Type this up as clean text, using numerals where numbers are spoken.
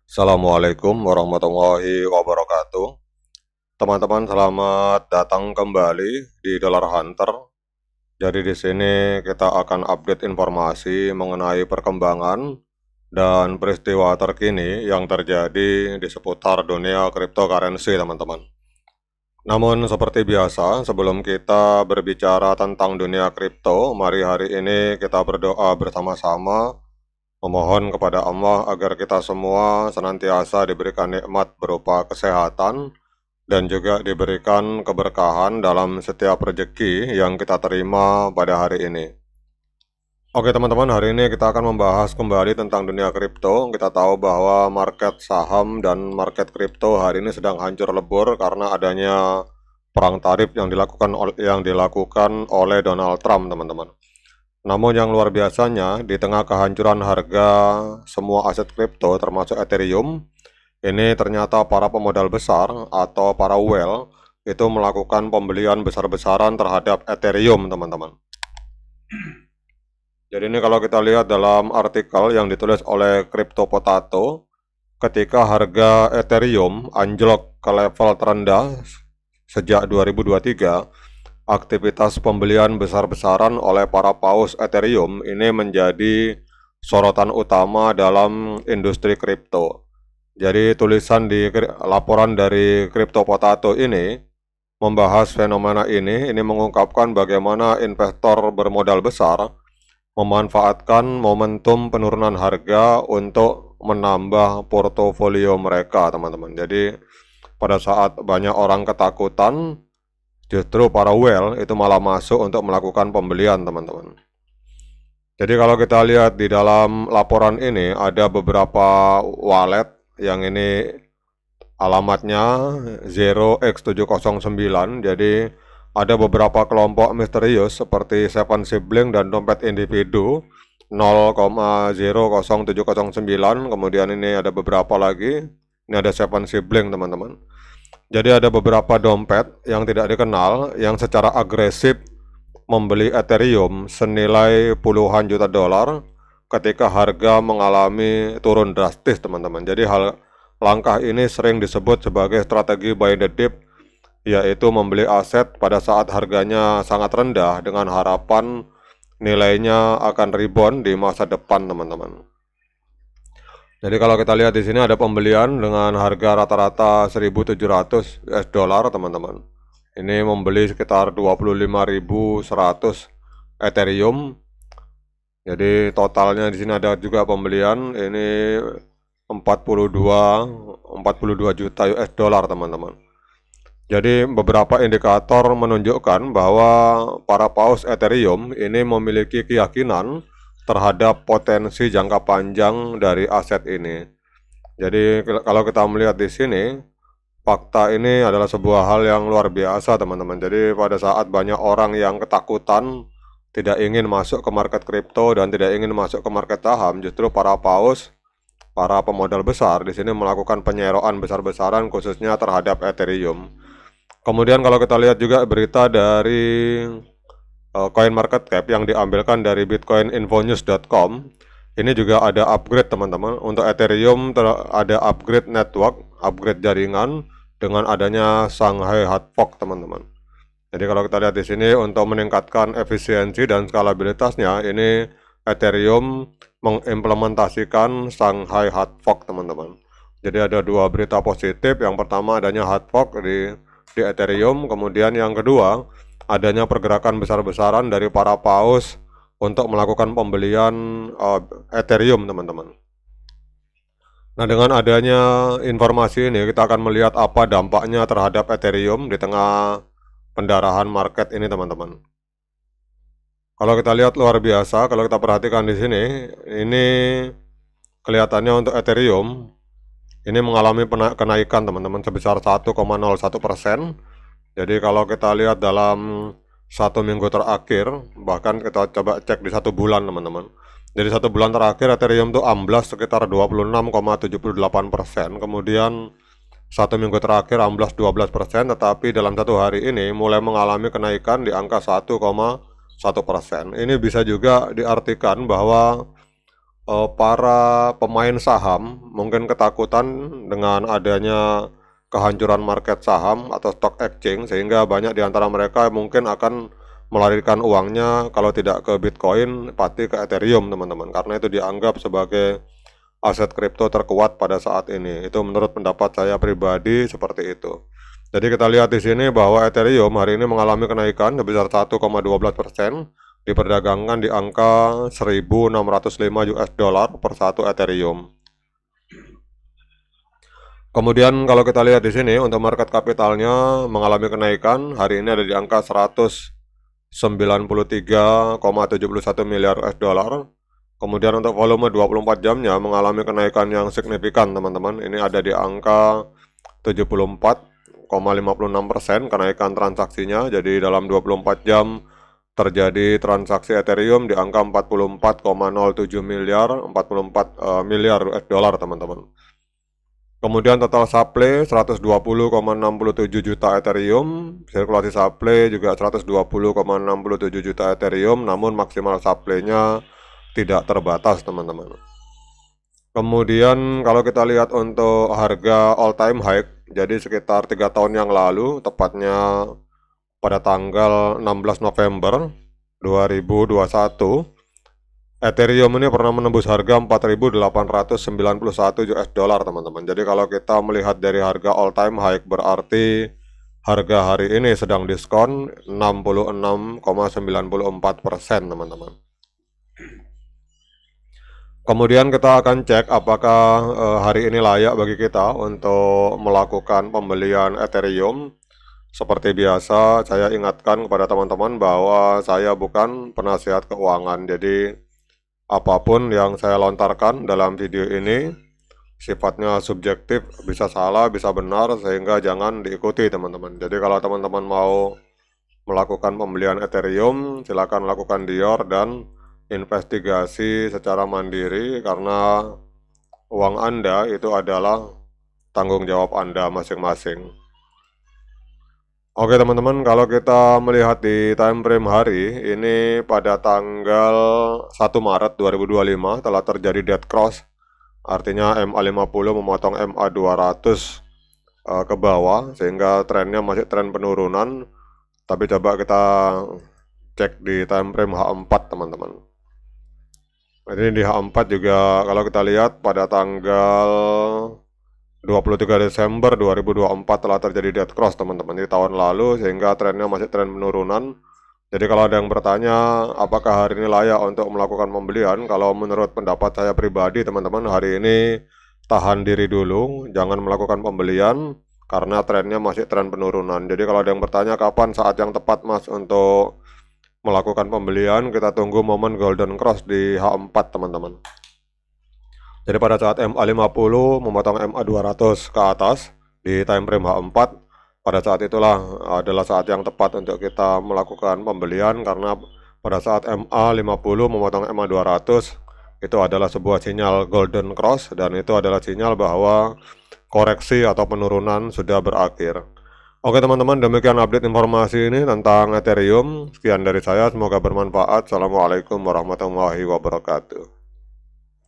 Assalamualaikum warahmatullahi wabarakatuh. Teman-teman, selamat datang kembali di Dollar Hunter. Jadi di sini kita akan update informasi mengenai perkembangan dan peristiwa terkini yang terjadi di seputar dunia cryptocurrency, teman-teman. Namun seperti biasa, sebelum kita berbicara tentang dunia kripto, mari hari ini kita berdoa bersama-sama memohon kepada Allah agar kita semua senantiasa diberikan nikmat berupa kesehatan dan juga diberikan keberkahan dalam setiap rezeki yang kita terima pada hari ini. Oke teman-teman, hari ini kita akan membahas kembali tentang dunia kripto. Kita tahu bahwa market saham dan market kripto hari ini sedang hancur lebur karena adanya perang tarif yang dilakukan oleh Donald Trump, teman-teman. Namun yang luar biasanya, di tengah kehancuran harga semua aset kripto termasuk Ethereum, ini ternyata para pemodal besar atau para whale itu melakukan pembelian besar-besaran terhadap Ethereum, teman-teman. Jadi ini kalau kita lihat dalam artikel yang ditulis oleh Crypto Potato, ketika harga Ethereum anjlok ke level terendah sejak 2023, aktivitas pembelian besar-besaran oleh para paus Ethereum ini menjadi sorotan utama dalam industri kripto. Jadi tulisan di laporan dari Crypto Potato ini membahas fenomena ini mengungkapkan bagaimana investor bermodal besar memanfaatkan momentum penurunan harga untuk menambah portofolio mereka, teman-teman. Jadi pada saat banyak orang ketakutan, justru para whale itu malah masuk untuk melakukan pembelian, teman-teman. Jadi kalau kita lihat di dalam laporan ini ada beberapa wallet yang ini alamatnya 0x709. Jadi ada beberapa kelompok misterius seperti Seven Sibling dan dompet individu 0,00709. Kemudian ini ada beberapa lagi. Ini ada Seven Sibling, teman-teman. Jadi ada beberapa dompet yang tidak dikenal yang secara agresif membeli Ethereum senilai puluhan juta dolar ketika harga mengalami turun drastis, teman-teman. Jadi langkah ini sering disebut sebagai strategi buy the dip, yaitu membeli aset pada saat harganya sangat rendah dengan harapan nilainya akan rebound di masa depan, teman-teman. Jadi kalau kita lihat di sini ada pembelian dengan harga rata-rata 1.700 US dollar, teman-teman. Ini membeli sekitar 25.100 Ethereum. Jadi totalnya di sini ada juga pembelian ini 42 juta US dollar, teman-teman. Jadi beberapa indikator menunjukkan bahwa para paus Ethereum ini memiliki keyakinan terhadap potensi jangka panjang dari aset ini. Jadi kalau kita melihat di sini, fakta ini adalah sebuah hal yang luar biasa, teman-teman. Jadi pada saat banyak orang yang ketakutan, tidak ingin masuk ke market kripto dan tidak ingin masuk ke market saham, justru para paus, para pemodal besar di sini melakukan penyeroan besar-besaran khususnya terhadap Ethereum. Kemudian kalau kita lihat juga berita dari CoinMarketCap yang diambilkan dari bitcoininfonews.com, ini juga ada upgrade, teman-teman. Untuk Ethereum ada upgrade network, upgrade jaringan dengan adanya Shanghai Hot Fork, teman-teman. Jadi kalau kita lihat di sini untuk meningkatkan efisiensi dan skalabilitasnya, ini Ethereum mengimplementasikan Shanghai Hot Fork, teman-teman. Jadi ada dua berita positif. Yang pertama adanya hot fork di Ethereum, kemudian yang kedua adanya pergerakan besar-besaran dari para paus untuk melakukan pembelian Ethereum, teman-teman. Nah, dengan adanya informasi ini kita akan melihat apa dampaknya terhadap Ethereum di tengah pendarahan market ini, teman-teman. Kalau kita lihat luar biasa, kalau kita perhatikan di sini, ini kelihatannya untuk Ethereum ini mengalami kenaikan, teman-teman, sebesar 1,01%. Jadi kalau kita lihat dalam satu minggu terakhir, bahkan kita coba cek di satu bulan, teman-teman. Jadi satu bulan terakhir Ethereum itu amblas sekitar 26,78%. Kemudian satu minggu terakhir amblas 12%, tetapi dalam satu hari ini mulai mengalami kenaikan di angka 1,1%. Ini bisa juga diartikan bahwa para pemain saham mungkin ketakutan dengan adanya kehancuran market saham atau stock exchange, sehingga banyak di antara mereka mungkin akan melarikan uangnya kalau tidak ke Bitcoin, pasti ke Ethereum teman-teman, karena itu dianggap sebagai aset kripto terkuat pada saat ini. Itu menurut pendapat saya pribadi seperti itu. Jadi kita lihat di sini bahwa Ethereum hari ini mengalami kenaikan sebesar 1,12%, diperdagangkan di angka 1.605 US dollar per satu Ethereum. Kemudian kalau kita lihat di sini untuk market kapitalnya mengalami kenaikan, hari ini ada di angka 193,71 miliar US dollar. Kemudian untuk volume 24 jamnya mengalami kenaikan yang signifikan teman-teman. Ini ada di angka 74,56% kenaikan transaksinya. Jadi dalam 24 jam terjadi transaksi Ethereum di angka 44,07 miliar, 44 miliar US dollar teman-teman. Kemudian total supply 120,67 juta Ethereum, sirkulasi supply juga 120,67 juta Ethereum, namun maksimal supply-nya tidak terbatas teman-teman. Kemudian kalau kita lihat untuk harga all time high, jadi sekitar 3 tahun yang lalu, tepatnya pada tanggal 16 November 2021, Ethereum ini pernah menembus harga 4.891 US dollar teman-teman. Jadi kalau kita melihat dari harga all time high, berarti harga hari ini sedang diskon 66,94% teman-teman. Kemudian kita akan cek apakah hari ini layak bagi kita untuk melakukan pembelian Ethereum. Seperti biasa, saya ingatkan kepada teman-teman bahwa saya bukan penasihat keuangan. Jadi apapun yang saya lontarkan dalam video ini sifatnya subjektif, bisa salah, bisa benar, sehingga jangan diikuti teman-teman. Jadi kalau teman-teman mau melakukan pembelian Ethereum, silakan lakukan dior dan investigasi secara mandiri, karena uang Anda itu adalah tanggung jawab Anda masing-masing. Oke teman-teman, kalau kita melihat di time frame hari ini pada tanggal 1 Maret 2025 telah terjadi dead cross, artinya MA50 memotong MA200 ke bawah, sehingga trennya masih tren penurunan. Tapi coba kita cek di time frame H4 teman-teman. Ini di H4 juga kalau kita lihat pada tanggal 23 Desember 2024 telah terjadi dead cross teman-teman di tahun lalu, sehingga trennya masih tren penurunan. Jadi kalau ada yang bertanya apakah hari ini layak untuk melakukan pembelian, kalau menurut pendapat saya pribadi teman-teman, hari ini tahan diri dulu, jangan melakukan pembelian karena trennya masih tren penurunan. Jadi kalau ada yang bertanya kapan saat yang tepat Mas untuk melakukan pembelian, kita tunggu momen golden cross di H4 teman-teman. Jadi pada saat MA50 memotong MA200 ke atas di time frame H4, pada saat itulah adalah saat yang tepat untuk kita melakukan pembelian, karena pada saat MA50 memotong MA200 itu adalah sebuah sinyal golden cross, dan itu adalah sinyal bahwa koreksi atau penurunan sudah berakhir. Oke teman-teman, demikian update informasi ini tentang Ethereum. Sekian dari saya, semoga bermanfaat. Assalamualaikum warahmatullahi wabarakatuh.